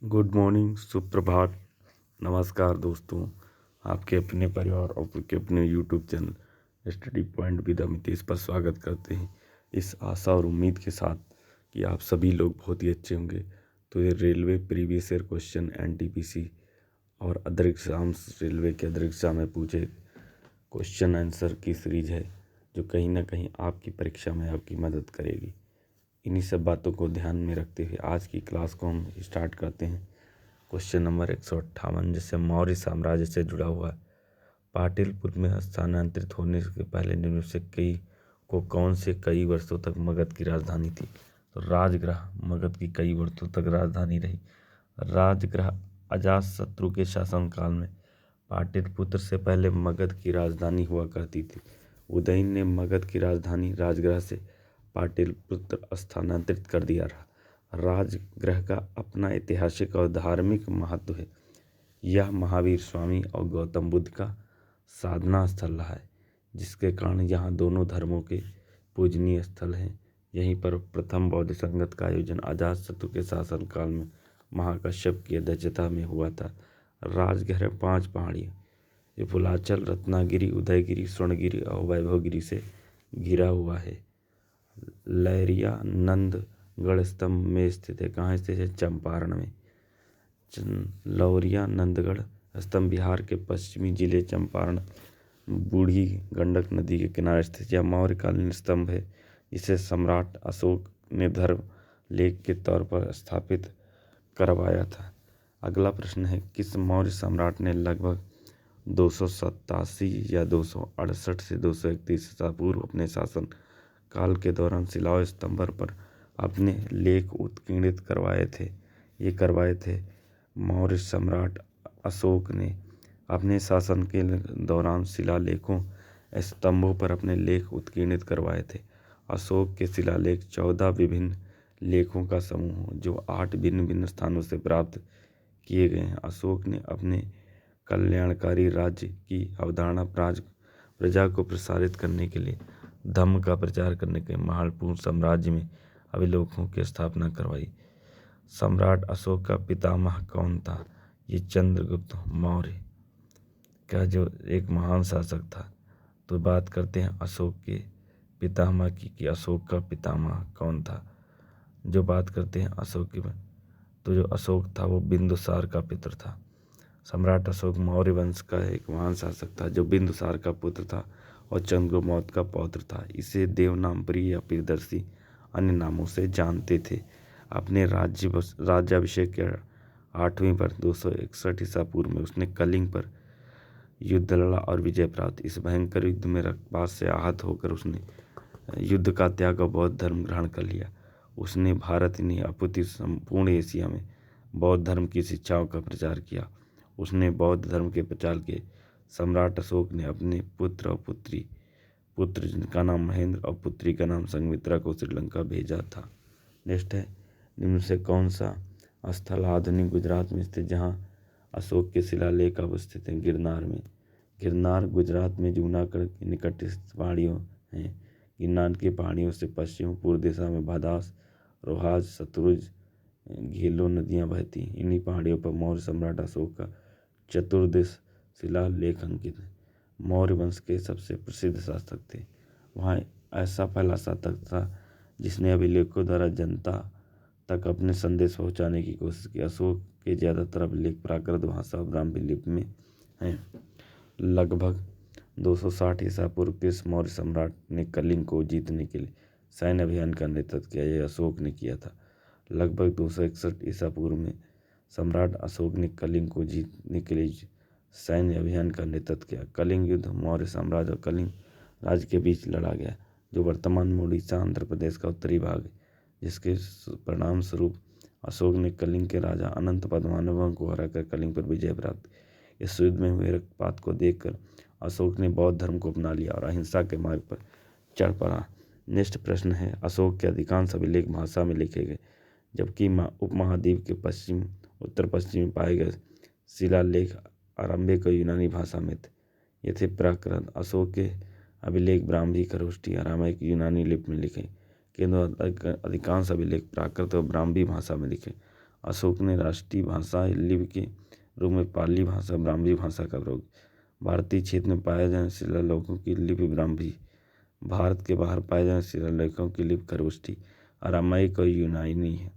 Good morning, सुप्रभात, नमस्कार दोस्तों। आपके अपने परिवार और आपके अपने YouTube channel study point with Amitesh पर स्वागत करते हैं, इस आशा और उम्मीद के साथ कि आप सभी लोग बहुत ही अच्छे होंगे। तो ये railway previous year question, NTPC और अदर एग्ज़ाम्स, रेलवे के अदर एग्ज़ाम में पूछे क्वेश्चन आंसर की सीरीज है, जो कहीं ना कहीं आपकी परीक्षा में आपकी मदद करेगी। इन्हीं सब बातों को ध्यान में रखते हुए आज की क्लास को हम स्टार्ट करते हैं। क्वेश्चन नंबर 158, जिससे मौर्य साम्राज्य से जुड़ा हुआ है। पाटिलपुर में स्थानांतरित होने से पहले निम्न से कौन से कई वर्षों तक मगध की राजधानी थी? तो राजगृह मगध की कई वर्षों तक राजधानी रही। राजगृह अजातशत्रु के शासनकाल में पाटलिपुत्र से पहले मगध की राजधानी हुआ करती थी। उदयन ने मगध की राजधानी राजगृह से पाटलिपुत्र स्थानांतरित कर दिया रहा। राजगृह का अपना ऐतिहासिक और धार्मिक महत्व है। यह महावीर स्वामी और गौतम बुद्ध का साधना स्थल रहा है, जिसके कारण यहाँ दोनों धर्मों के पूजनीय स्थल हैं। यहीं पर प्रथम बौद्ध संगत का आयोजन अजातशत्रु के शासनकाल में महाकश्यप की अध्यक्षता में हुआ था। राजगृह 5 पहाड़ियों विपुलाचल, रत्नागिरी, उदयगिरी, स्वर्णगिरी और वैभवगिरी से घिरा हुआ है। लहरिया नंदगढ़ स्तंभ में स्थित है। कहाँ स्थित है? चंपारण में। लौरिया नंदगढ़ स्तंभ बिहार के पश्चिमी जिले चंपारण बूढ़ी गंडक नदी के किनारे स्थित यह मौर्यकालीन स्तंभ है, जिसे सम्राट अशोक ने धर्म लेख के तौर पर स्थापित करवाया था। अगला प्रश्न है, किस मौर्य सम्राट ने लगभग 287 या 268 से 231 ईसा पूर्व अपने शासन काल के दौरान शिला स्तंभ पर अपने लेख उत्कीर्णित करवाए थे? मौर्य सम्राट अशोक ने अपने शासन के दौरान शिलालेखों स्तंभों पर अपने लेख उत्कीर्णित करवाए थे। अशोक के शिलालेख 14 विभिन्न लेखों का समूह, जो 8 भिन्न भिन्न स्थानों से प्राप्त किए गए हैं। अशोक ने अपने कल्याणकारी राज्य की अवधारणा प्रजा को प्रसारित करने के लिए धम्म का प्रचार करने के महानपूर्ण साम्राज्य में अभिलेखों की स्थापना करवाई। सम्राट अशोक का पितामह कौन था? ये चंद्रगुप्त मौर्य का जो एक महान शासक था। तो बात करते हैं अशोक के पितामह की कि अशोक का पितामह कौन था। जो बात करते हैं अशोक की, तो जो अशोक था वो बिंदुसार का पुत्र था। सम्राट अशोक मौर्य वंश का एक महान शासक था, जो बिंदुसार का पुत्र था और चंद्रगुप्त मौर्य का पौत्र था। इसे देवनामपुरी या प्रियदर्शी अन्य नामों से जानते थे। अपने राज्याभिषेक के 8वीं पर 261 ईसा पूर्व में उसने कलिंग पर युद्ध लड़ा और विजय प्राप्त। इस भयंकर युद्ध में रक्तपात से आहत होकर उसने युद्ध का त्याग और बौद्ध धर्म ग्रहण कर लिया। उसने भारत ही नहीं अपितु संपूर्ण एशिया में बौद्ध धर्म की शिक्षाओं का प्रचार किया। उसने बौद्ध धर्म के प्रचार के सम्राट अशोक ने अपने पुत्र जिनका नाम महेंद्र और पुत्री का नाम संघमित्रा को श्रीलंका भेजा था। नेक्स्ट है, निम्न से कौन सा स्थल आधुनिक गुजरात में स्थित जहाँ अशोक के शिलालेख अवस्थित हैं? गिरनार में। गिरनार गुजरात में जूनागढ़ के निकट स्थित पहाड़ियों हैं। गिरनार की पहाड़ियों से पश्चिम पूर्व दिशा में भादास, रोहाज, सतलुज, घेलो नदियाँ बहती। इन्हीं पहाड़ियों पर मौर्य सम्राट अशोक का चतुर्दिश शिलालेख अंकित है। मौर्य वंश के सबसे प्रसिद्ध शासक थे। वहाँ ऐसा पहला शासक था जिसने अभिलेखों द्वारा जनता तक अपने संदेश पहुंचाने की कोशिश की। अशोक के ज़्यादातर अभिलेख प्राकृत भाषा और ब्राह्मी लिपि में हैं। लगभग 260 ईसा पूर्व के मौर्य सम्राट ने कलिंग को जीतने के लिए सैन्य अभियान का नेतृत्व किया। यह अशोक ने किया था। लगभग 261 ईसा पूर्व में सम्राट अशोक ने कलिंग को जीतने के लिए सैन्य अभियान का नेतृत्व किया। कलिंग युद्ध मौर्य साम्राज्य और कलिंग राज्य के बीच लड़ा गया, जो वर्तमान में उड़ीसा आंध्र प्रदेश का उत्तरी भाग है। जिसके परिणाम स्वरूप अशोक ने कलिंग के राजा अनंत पद्मनाभन को हराकर कलिंग पर विजय प्राप्त की। इस युद्ध में हुए रक्तपात को देखकर अशोक ने बौद्ध धर्म को अपना लिया और अहिंसा के मार्ग पर चढ़ पड़ा। नेक्स्ट प्रश्न है, अशोक के अधिकांश अभिलेख भाषा में लिखे गए, जबकि उपमहाद्वीप के उत्तर पश्चिम में पाए गए शिलालेख आरंभिक यूनानी भाषा में थे। ये थे प्राकृत। अशोक के अभिलेख ब्राह्मी, खरोष्ठी, अरामाइक, यूनानी लिपि में लिखे, किंतु अधिकांश अभिलेख प्राकृत और ब्राह्मी भाषा में लिखे। अशोक ने राष्ट्रीय भाषा लिपि के रूप में पाली भाषा ब्राह्मी भाषा का प्रयोग। भारतीय क्षेत्र में पाए जाने शिलालेखों की लिपि ब्राह्मी। भारत के बाहर पाए जाने शिलालेखों की लिपि खरगोष्ठी, अरामाइक और यूनानी है।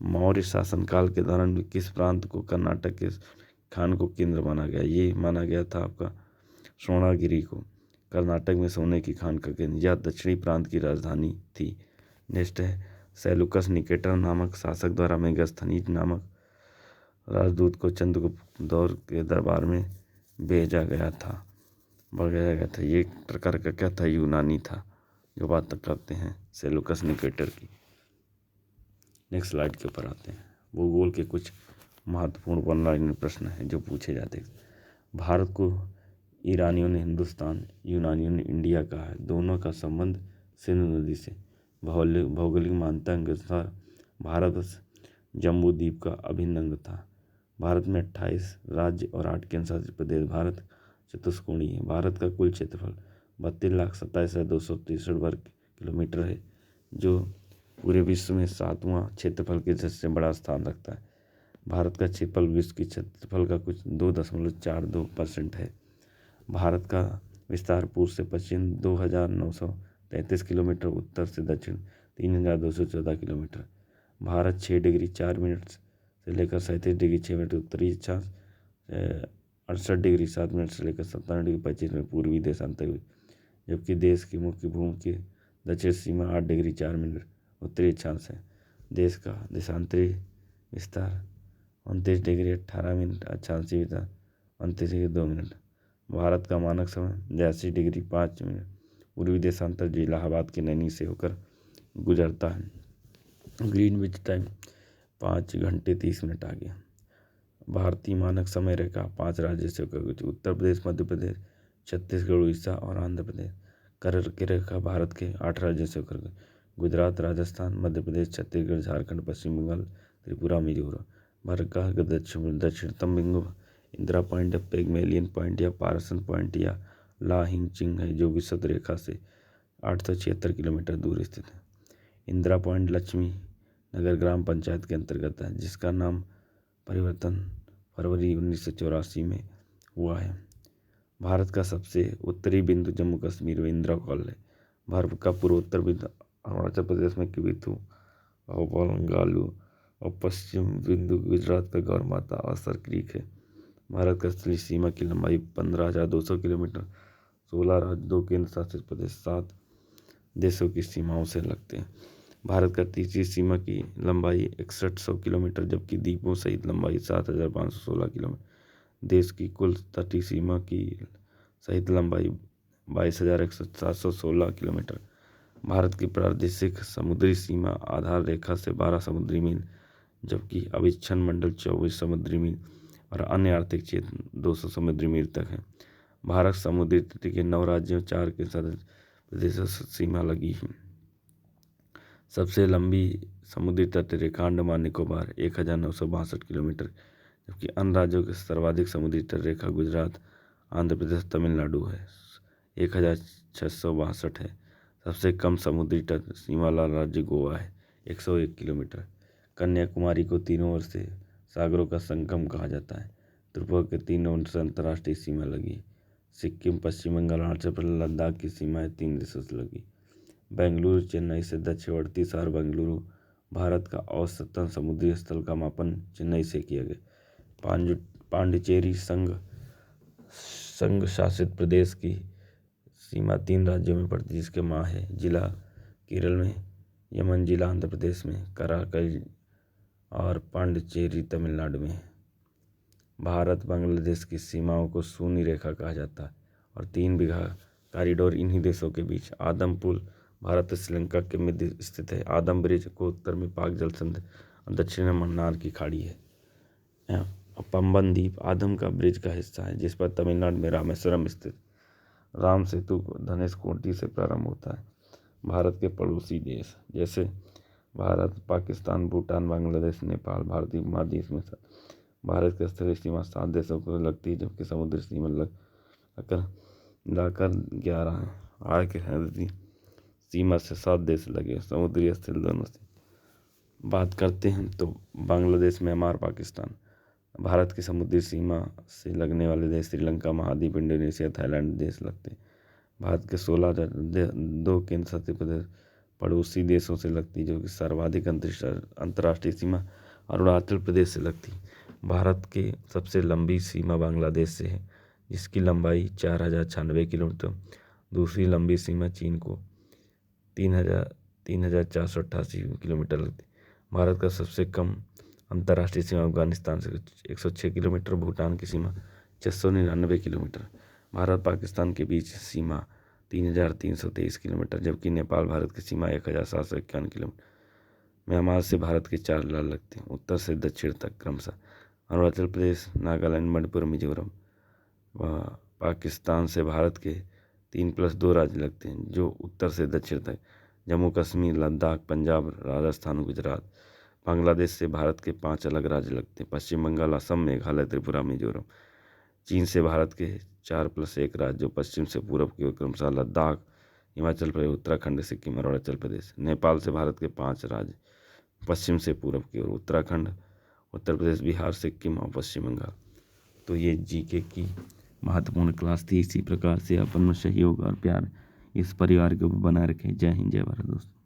मौर्य शासनकाल के दौरान किस प्रांत को कर्नाटक के खान को केंद्र माना गया? ये माना गया था आपका सोनागिरी को कर्नाटक में सोने की खान का केंद्र। यह दक्षिणी प्रांत की राजधानी थी। नेक्स्ट है सेलुकस निकेटर नामक शासक द्वारा मेगास्थनीज नामक राजदूत को चंद्रगुप्त दौर के दरबार में भेजा गया था। ये एक प्रकार का क्या था? यूनानी था। जो बात करते हैं सेलुकस निकेटर की। नेक्स्ट स्लाइड के ऊपर आते हैं। भूगोल के कुछ महत्वपूर्ण वन लाइनर प्रश्न हैं जो पूछे जाते हैं। भारत को ईरानियों ने हिंदुस्तान, यूनानियों ने इंडिया कहा है। दोनों का संबंध सिंधु नदी से। भौगोलिक मान्यता के अनुसार भारत जम्बू द्वीप का अभिन्न अंग था। भारत में 28 राज्य और 8 केंद्र शासित प्रदेश। भारत चतुष्कोणीय है। भारत का कुल क्षेत्रफल 32,27,263 वर्ग किलोमीटर है, जो पूरे विश्व में 7वां क्षेत्रफल के सबसे बड़ा स्थान रखता है। भारत का क्षेत्रफल विश्व की क्षेत्रफल का कुछ 2.42% है। भारत का विस्तार पूर्व से पश्चिम 2,933 किलोमीटर, उत्तर से दक्षिण 3,214 किलोमीटर। भारत 6 डिग्री 4 मिनट से लेकर 37 डिग्री 6 मिनट उत्तरी अक्षांश, 68 डिग्री 7 मिनट से लेकर 57 डिग्री 25 मिनट पूर्वी देशांतर, जबकि देश की मुख्य भूमि की दक्षिण सीमा 8 डिग्री 4 मिनट उत्तरी अक्षांश है। देश का देशांतरी विस्तार 29 डिग्री 18 मिनट, अक्षांशीय विस्तार 29 डिग्री 2 मिनट। भारत का मानक समय 82 डिग्री 5 मिनट पूर्वी देशांतर जो इलाहाबाद के नैनी से होकर गुजरता है। ग्रीनविच टाइम 5 घंटे 30 मिनट आ गया। भारतीय मानक समय रेखा 5 राज्य से होकर गुजरती। उत्तर प्रदेश, मध्य प्रदेश, छत्तीसगढ़, उड़ीसा और आंध्र प्रदेश। कर्क की रेखा भारत के 8 राज्यों से होकर गुजरात, राजस्थान, मध्य प्रदेश, छत्तीसगढ़, झारखंड, पश्चिम बंगाल, त्रिपुरा, मिजोरम। भारत का दक्षिणतम बिंदु इंदिरा पॉइंट, पेगमेलियन पॉइंट या पारसन पॉइंट या ला हिंगचिंग है, जो विषुवत रेखा से 876 किलोमीटर दूर स्थित है। इंदिरा पॉइंट लक्ष्मी नगर ग्राम पंचायत के अंतर्गत है, जिसका नाम परिवर्तन फरवरी 1984 में हुआ है। भारत का सबसे उत्तरी बिंदु जम्मू कश्मीर में इंदिरा कॉल है। भारत का पूर्वोत्तर बिंदु अरुणाचल प्रदेश में किबिथु और बंगालू और पश्चिम बिंदु गुजरात का गौरमाता और सर क्रीक है। भारत का स्थलीय सीमा की लंबाई 15,200 किलोमीटर, 16 राज्य, 2 केंद्र शासित प्रदेश, 7 देशों की सीमाओं से लगते हैं। भारत का तीसरी सीमा की लंबाई 6100 किलोमीटर, जबकि द्वीपों सहित लंबाई 7,516 किलोमीटर। देश की कुल तटीय सीमा की सहित लंबाई 22,716 किलोमीटर। भारत की प्रादेशिक समुद्री सीमा आधार रेखा से 12 समुद्री मील, जबकि अविच्छिन्न मंडल 24 समुद्री मील और अन्य आर्थिक क्षेत्र 200 समुद्री मील तक है। भारत समुद्री तट के 9 राज्यों 4 के सदस्य प्रदेशों से सीमा लगी है। सबसे लंबी समुद्री तट रेखा अंडमान निकोबार 1962 किलोमीटर, जबकि अन्य राज्यों की सर्वाधिक समुद्री तट रेखा गुजरात, आंध्र प्रदेश, तमिलनाडु है, 1662 है। सबसे कम समुद्री तट सीमा वाला राज्य गोवा है, 101 किलोमीटर। कन्याकुमारी को तीनों ओर से सागरों का संगम कहा जाता है। त्रिपुरा के तीनों ओर से अंतर्राष्ट्रीय सीमा लगी। सिक्किम, पश्चिम बंगाल, अरुणाचल प्रदेश, लद्दाख की सीमाएं 3 देशों से लगी। बेंगलुरु चेन्नई से दक्षिणवर्ती शहर बेंगलुरु। भारत का औसतन समुद्री स्थल का मापन चेन्नई से किया गया। पांडिचेरी संघ शासित प्रदेश की सीमा 3 राज्यों में पड़ती है, जिसके माहे जिला केरल में, यमन जिला आंध्र प्रदेश में, कराकल और पांडिचेरी तमिलनाडु में। भारत बांग्लादेश की सीमाओं को शून्य रेखा कहा जाता है और 3 बीघा कॉरिडोर इन्हीं देशों के बीच। आदम पुल भारत श्रीलंका के मध्य स्थित है। आदम ब्रिज को उत्तर में पाक जल संधि और दक्षिण में मन्नार की खाड़ी है। पंबन द्वीप आदम का ब्रिज का हिस्सा है, जिस पर तमिलनाडु में रामेश्वरम स्थित राम सेतु धनेशकोटी से प्रारंभ होता है। भारत के पड़ोसी देश जैसे भारत, पाकिस्तान, भूटान, बांग्लादेश, नेपाल भारतीय उपमहाद्वीप में भारत की स्थलीय सीमा 7 देशों को लगती है, जबकि समुद्री सीमा मिलाकर 11 है। आय के सीमा से 7 देश लगे, समुद्री स्थल दोनों से। बात करते हैं तो बांग्लादेश, म्यांमार, पाकिस्तान। भारत की समुद्री सीमा से लगने वाले देश श्रीलंका, महाद्वीप, इंडोनेशिया, थाईलैंड देश लगते हैं। भारत के 16 दो केंद्र शासित प्रदेश पड़ोसी देशों से लगती है, जो कि सर्वाधिक अंतर्राष्ट्रीय सीमा अरुणाचल प्रदेश से लगती है। भारत की सबसे लंबी सीमा बांग्लादेश से है, जिसकी लंबाई 4096 किलोमीटर। दूसरी लंबी सीमा चीन को 3,488 किलोमीटर लगती है। भारत का सबसे कम अंतर्राष्ट्रीय सीमा अफगानिस्तान से 106 किलोमीटर। भूटान की सीमा 699 किलोमीटर। भारत पाकिस्तान के बीच सीमा 3,323 किलोमीटर, जबकि नेपाल भारत की सीमा 1,751 किलोमीटर। म्यांमार से भारत के 4 लाल लगते हैं, उत्तर से दक्षिण तक क्रमशः अरुणाचल प्रदेश, नागालैंड, मणिपुर, मिजोरम। पाकिस्तान से भारत के 3+2 राज्य लगते हैं, जो उत्तर से दक्षिण तक जम्मू कश्मीर, लद्दाख, पंजाब, राजस्थान, गुजरात। बांग्लादेश से भारत के 5 अलग राज्य लगते हैं, पश्चिम बंगाल, असम, मेघालय, त्रिपुरा, मिजोरम। चीन से भारत के 4+1 राज्य, जो पश्चिम से पूर्व की ओर क्रमशः लद्दाख, हिमाचल प्रदेश, उत्तराखंड, सिक्किम, अरुणाचल प्रदेश। नेपाल से भारत के 5 राज्य, पश्चिम से पूर्व की ओर उत्तराखंड, उत्तर प्रदेश, बिहार, सिक्किम और पश्चिम बंगाल। तो ये जीके की महत्वपूर्ण क्लास थी। इसी प्रकार से अपन में सहयोग और प्यार इस परिवार को बनाए रखें। जय हिंद, जय भारत दोस्तों।